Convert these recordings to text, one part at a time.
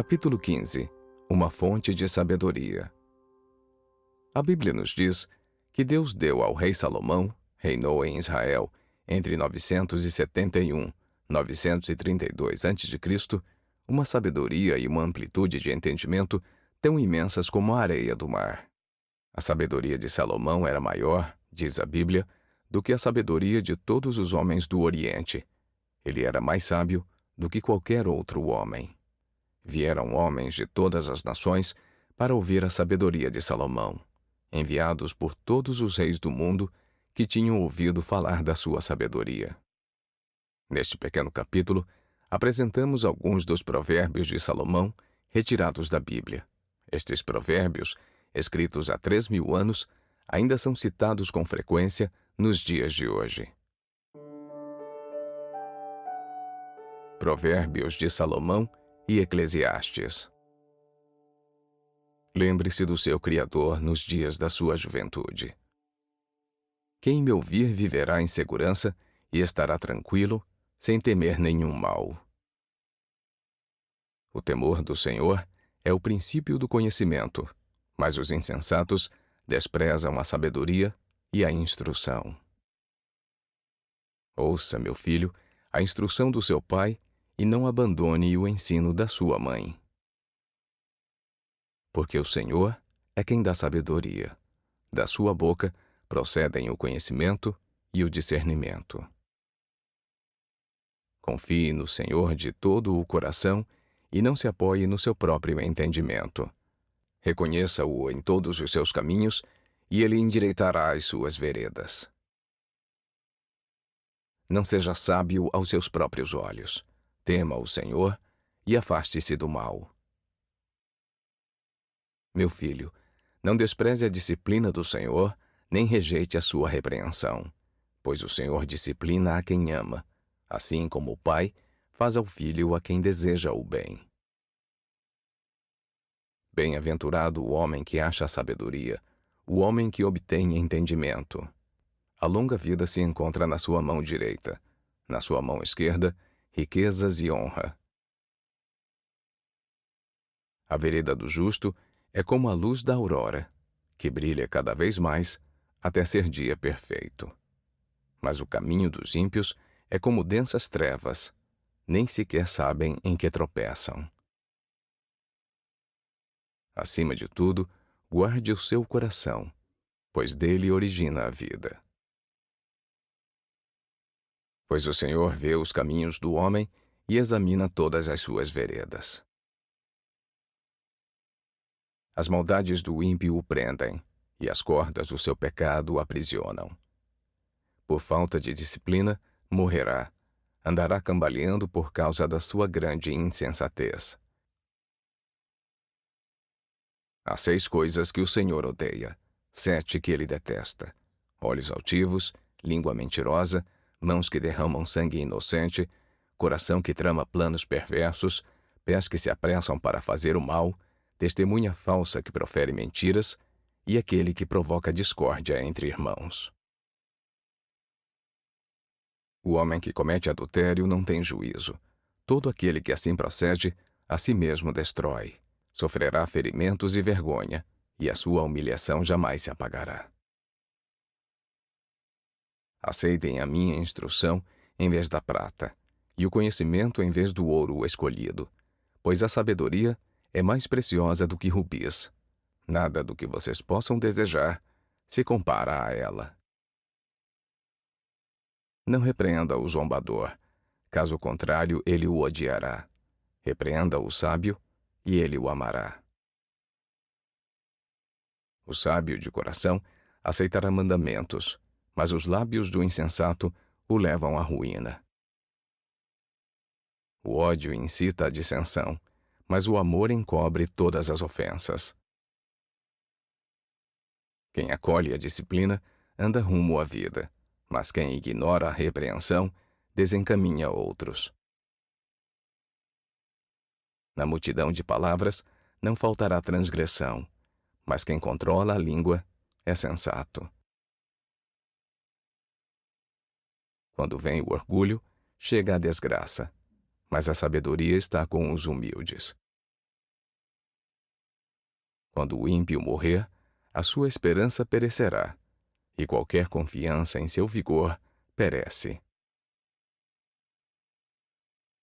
Capítulo 15. Uma fonte de sabedoria. A Bíblia nos diz que Deus deu ao rei Salomão, reinou em Israel entre 971 e 932 a.C., uma sabedoria e uma amplitude de entendimento tão imensas como a areia do mar. A sabedoria de Salomão era maior, diz a Bíblia, do que a sabedoria de todos os homens do Oriente. Ele era mais sábio do que qualquer outro homem. Vieram homens de todas as nações para ouvir a sabedoria de Salomão, enviados por todos os reis do mundo que tinham ouvido falar da sua sabedoria. Neste pequeno capítulo, apresentamos alguns dos provérbios de Salomão retirados da Bíblia. Estes provérbios, escritos há 3.000 anos, ainda são citados com frequência nos dias de hoje. Provérbios de Salomão e Eclesiastes. Lembre-se do seu Criador nos dias da sua juventude. Quem me ouvir viverá em segurança e estará tranquilo, sem temer nenhum mal. O temor do Senhor é o princípio do conhecimento, mas os insensatos desprezam a sabedoria e a instrução. Ouça, meu filho, a instrução do seu pai e não abandone o ensino da sua mãe. Porque o Senhor é quem dá sabedoria. Da sua boca procedem o conhecimento e o discernimento. Confie no Senhor de todo o coração e não se apoie no seu próprio entendimento. Reconheça-o em todos os seus caminhos e ele endireitará as suas veredas. Não seja sábio aos seus próprios olhos. Tema o Senhor e afaste-se do mal. Meu filho, não despreze a disciplina do Senhor, nem rejeite a sua repreensão, pois o Senhor disciplina a quem ama, assim como o pai faz ao filho a quem deseja o bem. Bem-aventurado o homem que acha a sabedoria, o homem que obtém entendimento. A longa vida se encontra na sua mão direita, na sua mão esquerda, riquezas e honra. A vereda do justo é como a luz da aurora, que brilha cada vez mais até ser dia perfeito. Mas o caminho dos ímpios é como densas trevas, nem sequer sabem em que tropeçam. Acima de tudo, guarde o seu coração, pois dele origina a vida. Pois o Senhor vê os caminhos do homem e examina todas as suas veredas. As maldades do ímpio o prendem, e as cordas do seu pecado o aprisionam. Por falta de disciplina, morrerá, andará cambaleando por causa da sua grande insensatez. Há 6 coisas que o Senhor odeia, 7 que ele detesta: olhos altivos, língua mentirosa, mãos que derramam sangue inocente, coração que trama planos perversos, pés que se apressam para fazer o mal, testemunha falsa que profere mentiras e aquele que provoca discórdia entre irmãos. O homem que comete adultério não tem juízo. Todo aquele que assim procede, a si mesmo destrói. Sofrerá ferimentos e vergonha, e a sua humilhação jamais se apagará. Aceitem a minha instrução em vez da prata, e o conhecimento em vez do ouro escolhido, pois a sabedoria é mais preciosa do que rubis. Nada do que vocês possam desejar se compara a ela. Não repreenda o zombador, caso contrário ele o odiará. Repreenda o sábio e ele o amará. O sábio de coração aceitará mandamentos, mas os lábios do insensato o levam à ruína. O ódio incita a dissensão, mas o amor encobre todas as ofensas. Quem acolhe a disciplina anda rumo à vida, mas quem ignora a repreensão desencaminha outros. Na multidão de palavras não faltará transgressão, mas quem controla a língua é sensato. Quando vem o orgulho, chega a desgraça, mas a sabedoria está com os humildes. Quando o ímpio morrer, a sua esperança perecerá, e qualquer confiança em seu vigor perece.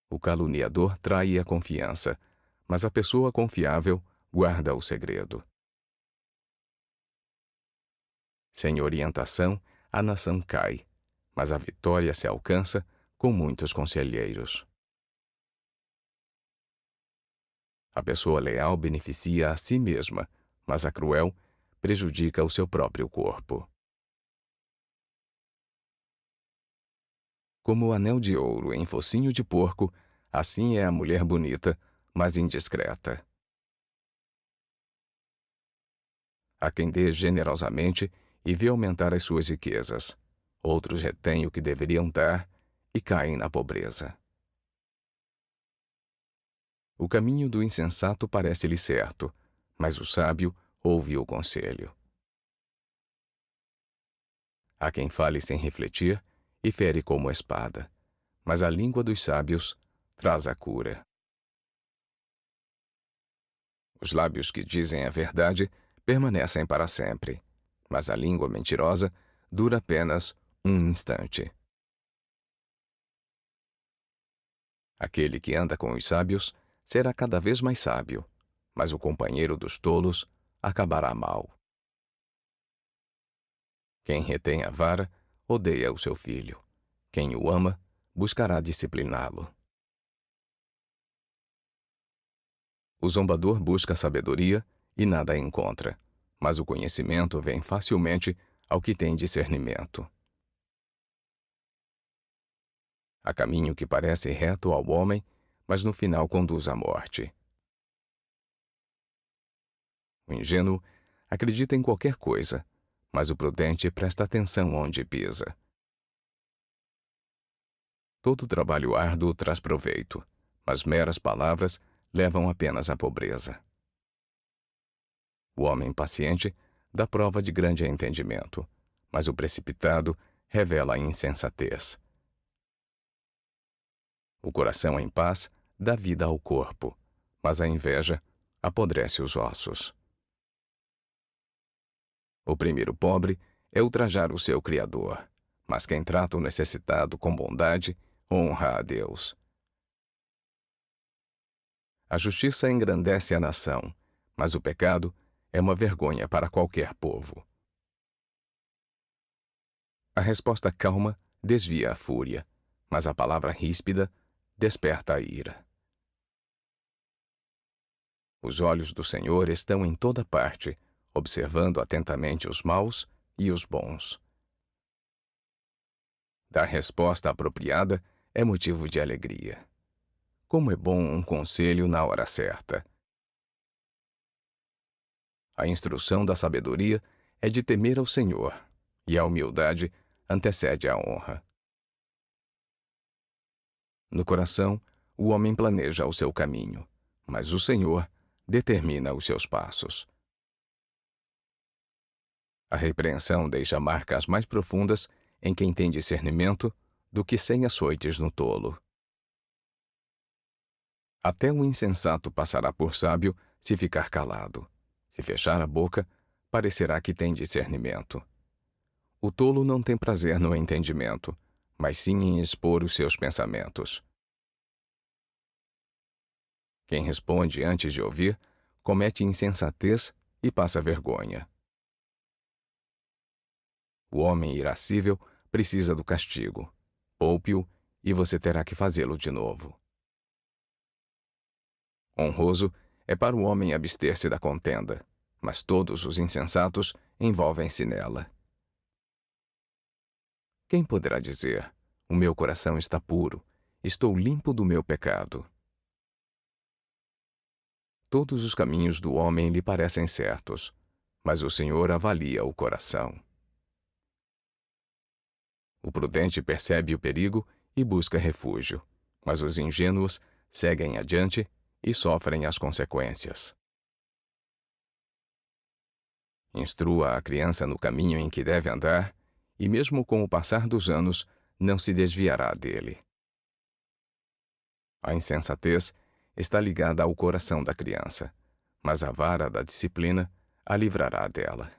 O caluniador trai a confiança, mas a pessoa confiável guarda o segredo. Sem orientação, a nação cai, mas a vitória se alcança com muitos conselheiros. A pessoa leal beneficia a si mesma, mas a cruel prejudica o seu próprio corpo. Como o anel de ouro em focinho de porco, assim é a mulher bonita, mas indiscreta. Há quem dê generosamente e vê aumentar as suas riquezas. Outros retêm o que deveriam dar e caem na pobreza. O caminho do insensato parece-lhe certo, mas o sábio ouve o conselho. Há quem fale sem refletir e fere como espada, mas a língua dos sábios traz a cura. Os lábios que dizem a verdade permanecem para sempre, mas a língua mentirosa dura apenas um instante. Aquele que anda com os sábios será cada vez mais sábio, mas o companheiro dos tolos acabará mal. Quem retém a vara odeia o seu filho. Quem o ama buscará discipliná-lo. O zombador busca sabedoria e nada a encontra, mas o conhecimento vem facilmente ao que tem discernimento. Há caminho que parece reto ao homem, mas no final conduz à morte. O ingênuo acredita em qualquer coisa, mas o prudente presta atenção onde pisa. Todo trabalho árduo traz proveito, mas meras palavras levam apenas à pobreza. O homem paciente dá prova de grande entendimento, mas o precipitado revela a insensatez. O coração em paz dá vida ao corpo, mas a inveja apodrece os ossos. Oprimir o pobre é ultrajar o seu Criador, mas quem trata o necessitado com bondade honra a Deus. A justiça engrandece a nação, mas o pecado é uma vergonha para qualquer povo. A resposta calma desvia a fúria, mas a palavra ríspida desperta a ira. Os olhos do Senhor estão em toda parte, observando atentamente os maus e os bons. Dar resposta apropriada é motivo de alegria. Como é bom um conselho na hora certa. A instrução da sabedoria é de temer ao Senhor, e a humildade antecede a honra. No coração, o homem planeja o seu caminho, mas o Senhor determina os seus passos. A repreensão deixa marcas mais profundas em quem tem discernimento do que 100 açoites no tolo. Até o insensato passará por sábio se ficar calado. Se fechar a boca, parecerá que tem discernimento. O tolo não tem prazer no entendimento, mas sim em expor os seus pensamentos. Quem responde antes de ouvir, comete insensatez e passa vergonha. O homem irascível precisa do castigo. Poupe-o e você terá que fazê-lo de novo. Honroso é para o homem abster-se da contenda, mas todos os insensatos envolvem-se nela. Quem poderá dizer: o meu coração está puro, estou limpo do meu pecado? Todos os caminhos do homem lhe parecem certos, mas o Senhor avalia o coração. O prudente percebe o perigo e busca refúgio, mas os ingênuos seguem adiante e sofrem as consequências. Instrua a criança no caminho em que deve andar, e mesmo com o passar dos anos, não se desviará dele. A insensatez está ligada ao coração da criança, mas a vara da disciplina a livrará dela.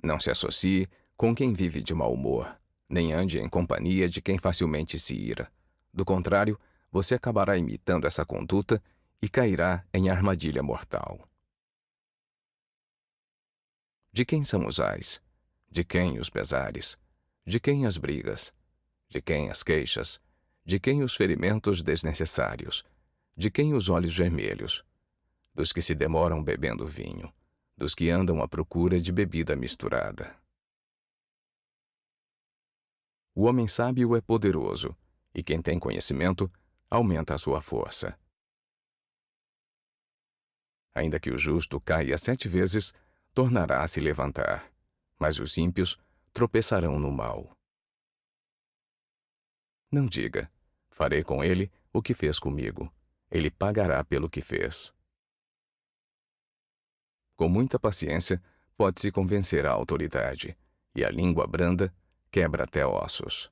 Não se associe com quem vive de mau humor, nem ande em companhia de quem facilmente se ira. Do contrário, você acabará imitando essa conduta e cairá em armadilha mortal. De quem são os ais? De quem os pesares? De quem as brigas? De quem as queixas? De quem os ferimentos desnecessários? De quem os olhos vermelhos? Dos que se demoram bebendo vinho, dos que andam à procura de bebida misturada. O homem sábio é poderoso, e quem tem conhecimento aumenta a sua força. Ainda que o justo caia 7 vezes, tornará a se levantar, mas os ímpios tropeçarão no mal. Não diga, farei com ele o que fez comigo. Ele pagará pelo que fez. Com muita paciência, pode-se convencer a autoridade, e a língua branda quebra até ossos.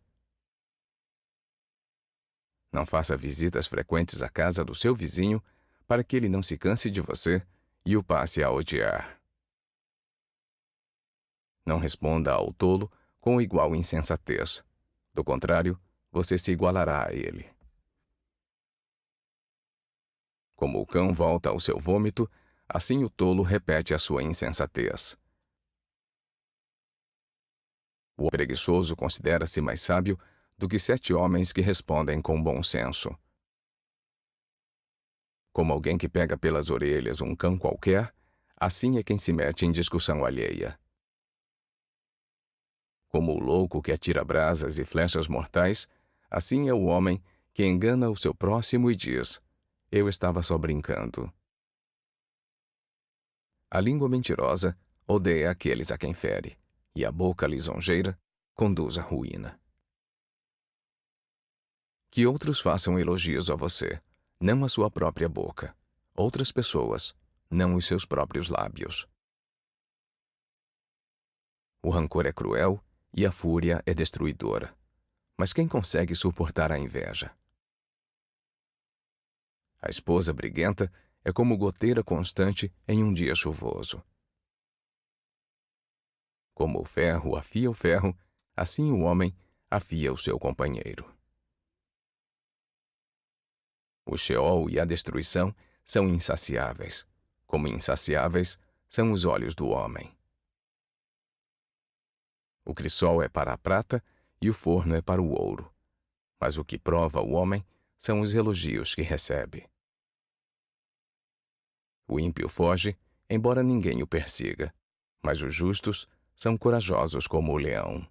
Não faça visitas frequentes à casa do seu vizinho para que ele não se canse de você e o passe a odiar. Não responda ao tolo com igual insensatez. Do contrário, você se igualará a ele. Como o cão volta ao seu vômito, assim o tolo repete a sua insensatez. O preguiçoso considera-se mais sábio do que 7 homens que respondem com bom senso. Como alguém que pega pelas orelhas um cão qualquer, assim é quem se mete em discussão alheia. Como o louco que atira brasas e flechas mortais, assim é o homem que engana o seu próximo e diz: eu estava só brincando. A língua mentirosa odeia aqueles a quem fere, e a boca lisonjeira conduz à ruína. Que outros façam elogios a você, não a sua própria boca. Outras pessoas, não os seus próprios lábios. O rancor é cruel e a fúria é destruidora. Mas quem consegue suportar a inveja? A esposa briguenta é como goteira constante em um dia chuvoso. Como o ferro afia o ferro, assim o homem afia o seu companheiro. O Sheol e a destruição são insaciáveis, como insaciáveis são os olhos do homem. O crisol é para a prata e o forno é para o ouro, mas o que prova o homem são os elogios que recebe. O ímpio foge, embora ninguém o persiga, mas os justos são corajosos como o leão.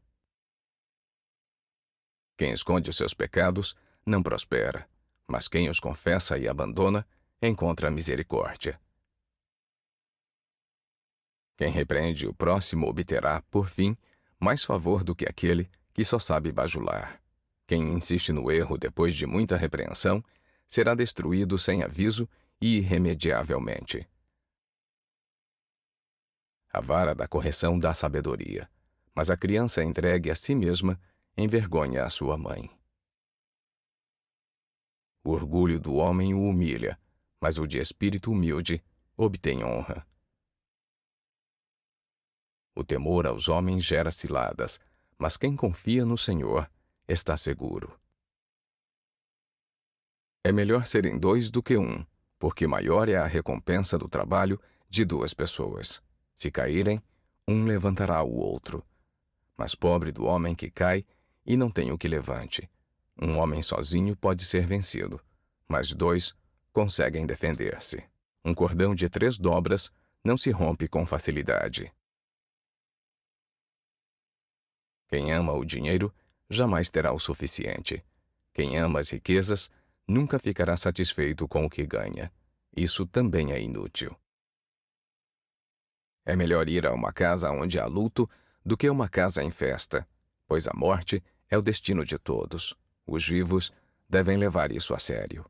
Quem esconde os seus pecados não prospera, mas quem os confessa e abandona encontra misericórdia. Quem repreende o próximo obterá, por fim, mais favor do que aquele que só sabe bajular. Quem insiste no erro depois de muita repreensão será destruído sem aviso e irremediavelmente. A vara da correção dá sabedoria, mas a criança entregue a si mesma envergonha a sua mãe. O orgulho do homem o humilha, mas o de espírito humilde obtém honra. O temor aos homens gera ciladas, mas quem confia no Senhor está seguro. É melhor serem 2 do que 1, porque maior é a recompensa do trabalho de 2 pessoas. Se caírem, um levantará o outro. Mas pobre do homem que cai e não tem o que levante. Um homem sozinho pode ser vencido, mas 2 conseguem defender-se. Um cordão de 3 dobras não se rompe com facilidade. Quem ama o dinheiro jamais terá o suficiente. Quem ama as riquezas nunca ficará satisfeito com o que ganha. Isso também é inútil. É melhor ir a uma casa onde há luto do que uma casa em festa, pois a morte é o destino de todos. Os vivos devem levar isso a sério.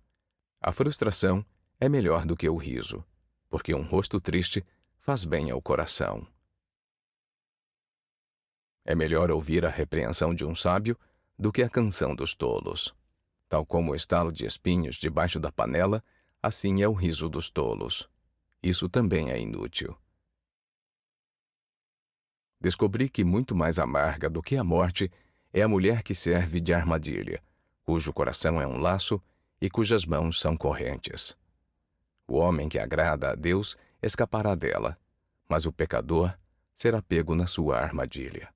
A frustração é melhor do que o riso, porque um rosto triste faz bem ao coração. É melhor ouvir a repreensão de um sábio do que a canção dos tolos. Tal como o estalo de espinhos debaixo da panela, assim é o riso dos tolos. Isso também é inútil. Descobri que muito mais amarga do que a morte é a mulher que serve de armadilha, cujo coração é um laço e cujas mãos são correntes. O homem que agrada a Deus escapará dela, mas o pecador será pego na sua armadilha.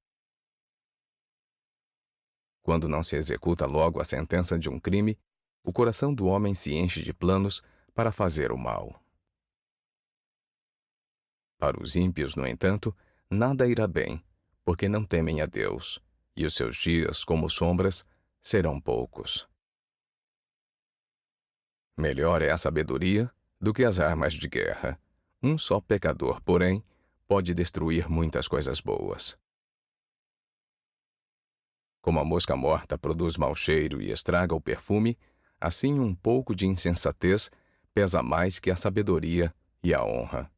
Quando não se executa logo a sentença de um crime, o coração do homem se enche de planos para fazer o mal. Para os ímpios, no entanto, nada irá bem, porque não temem a Deus, e os seus dias, como sombras, serão poucos. Melhor é a sabedoria do que as armas de guerra. Um só pecador, porém, pode destruir muitas coisas boas. Como a mosca morta produz mau cheiro e estraga o perfume, assim um pouco de insensatez pesa mais que a sabedoria e a honra.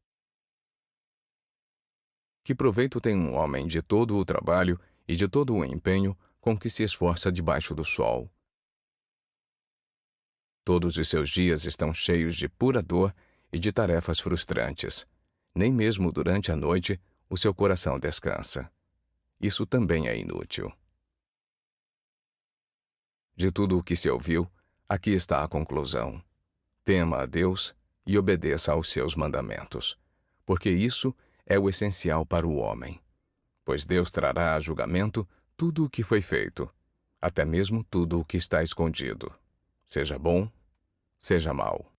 Que proveito tem um homem de todo o trabalho e de todo o empenho com que se esforça debaixo do sol? Todos os seus dias estão cheios de pura dor e de tarefas frustrantes. Nem mesmo durante a noite o seu coração descansa. Isso também é inútil. De tudo o que se ouviu, aqui está a conclusão. Tema a Deus e obedeça aos seus mandamentos, porque isso é o essencial para o homem. Pois Deus trará a julgamento tudo o que foi feito, até mesmo tudo o que está escondido, seja bom, seja mau.